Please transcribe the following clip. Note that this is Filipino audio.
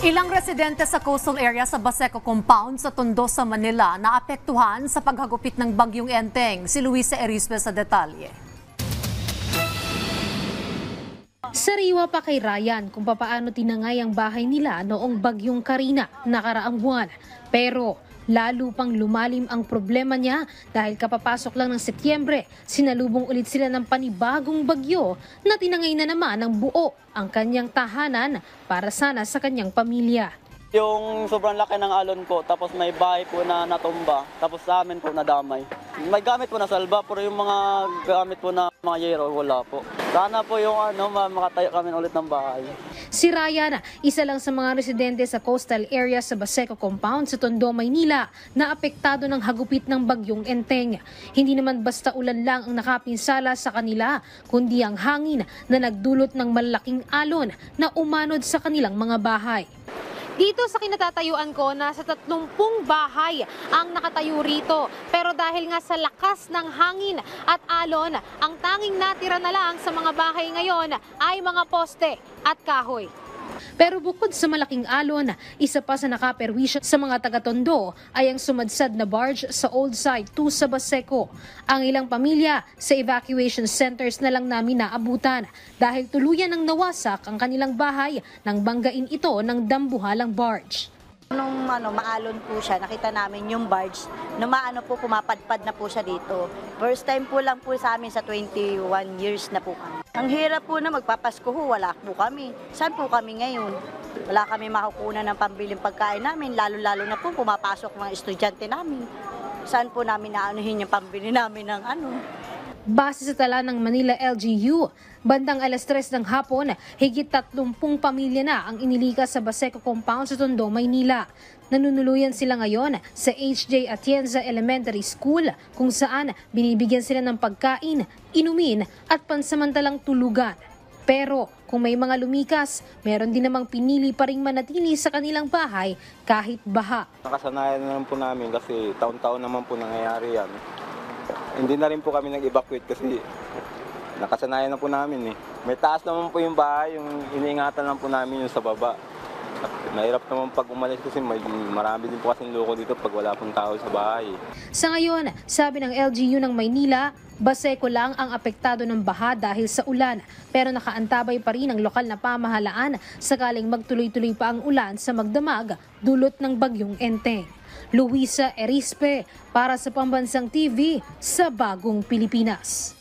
Ilang residente sa coastal area sa Baseco Compound sa Tondo sa Manila naapektuhan sa paghagupit ng bagyong Enteng. Si Luisa Erispe sa detalye. Sariwa pa kay Ryan kung papaano tinangay ang bahay nila noong bagyong Karina nakaraang buwan. Pero lalo pang lumalim ang problema niya dahil kapapasok lang ng Setyembre, sinalubong ulit sila ng panibagong bagyo na tinangay na naman ng buo ang kanyang tahanan para sana sa kanyang pamilya. Yung sobrang laki ng alon po, tapos may bahay po na natumba, tapos sa amin po nadamay. May gamit po na salba, pero yung mga gamit po na mga yero, wala po. Sana po yung makatayo kami ulit ng bahay. Si Ryan, isa lang sa mga residente sa coastal area sa Baseco Compound sa Tondo, Maynila na apektado ng hagupit ng bagyong Enteng. Hindi naman basta ulan lang ang nakapinsala sa kanila, kundi ang hangin na nagdulot ng malaking alon na umanod sa kanilang mga bahay. Dito sa kinatatayuan ko, nasa 30 bahay ang nakatayo rito. Pero dahil nga sa lakas ng hangin at alon, ang tanging natira na lang sa mga bahay ngayon ay mga poste at kahoy. Pero bukod sa malaking alon, isa pa sa nakaperwisyo sa mga taga-Tondo ay ang sumadsad na barge sa Old Site 2 sa Baseco. Ang ilang pamilya sa evacuation centers na lang namin naabutan dahil tuluyan ng nawasak ang kanilang bahay nang banggain ito ng dambuhalang barge. Nung maalon po siya, nakita namin yung barge, pumapadpad na po siya dito. First time po lang po sa amin sa 21 years na po kami. Ang hirap po na magpapasko wala po kami. Saan po kami ngayon? Wala kami makukunan ng pambiling pagkain namin, lalo-lalo na po pumapasok mga estudyante namin. Saan po namin naanuhin yung pambili namin ng Base sa tala ng Manila LGU, bandang 3:00 ng hapon, higit 30 pamilya na ang inilikas sa Baseco Compound sa Tondo, Maynila. Nanunuluyan sila ngayon sa H.J. Atienza Elementary School kung saan binibigyan sila ng pagkain, inumin at pansamantalang tulugan. Pero kung may mga lumikas, meron din namang pinili pa ring manatili sa kanilang bahay kahit baha. Nakasanayan na naman po namin kasi taon-taon naman po nangyayari yan. Hindi na rin po kami nag-evacuate kasi nakasanayan na po namin eh. May taas naman po yung bahay, yung iniingatan lang po namin yung sa baba. Mahirap naman pag umalis kasi marami din po kasing loko dito pag wala pong tao sa bahay. Sa ngayon, sabi ng LGU ng Maynila, Baseco lang ang apektado ng baha dahil sa ulan. Pero nakaantabay pa rin ang lokal na pamahalaan sakaling magtuloy-tuloy pa ang ulan sa magdamag dulot ng bagyong Enteng. Luisa Erispe para sa Pambansang TV sa Bagong Pilipinas.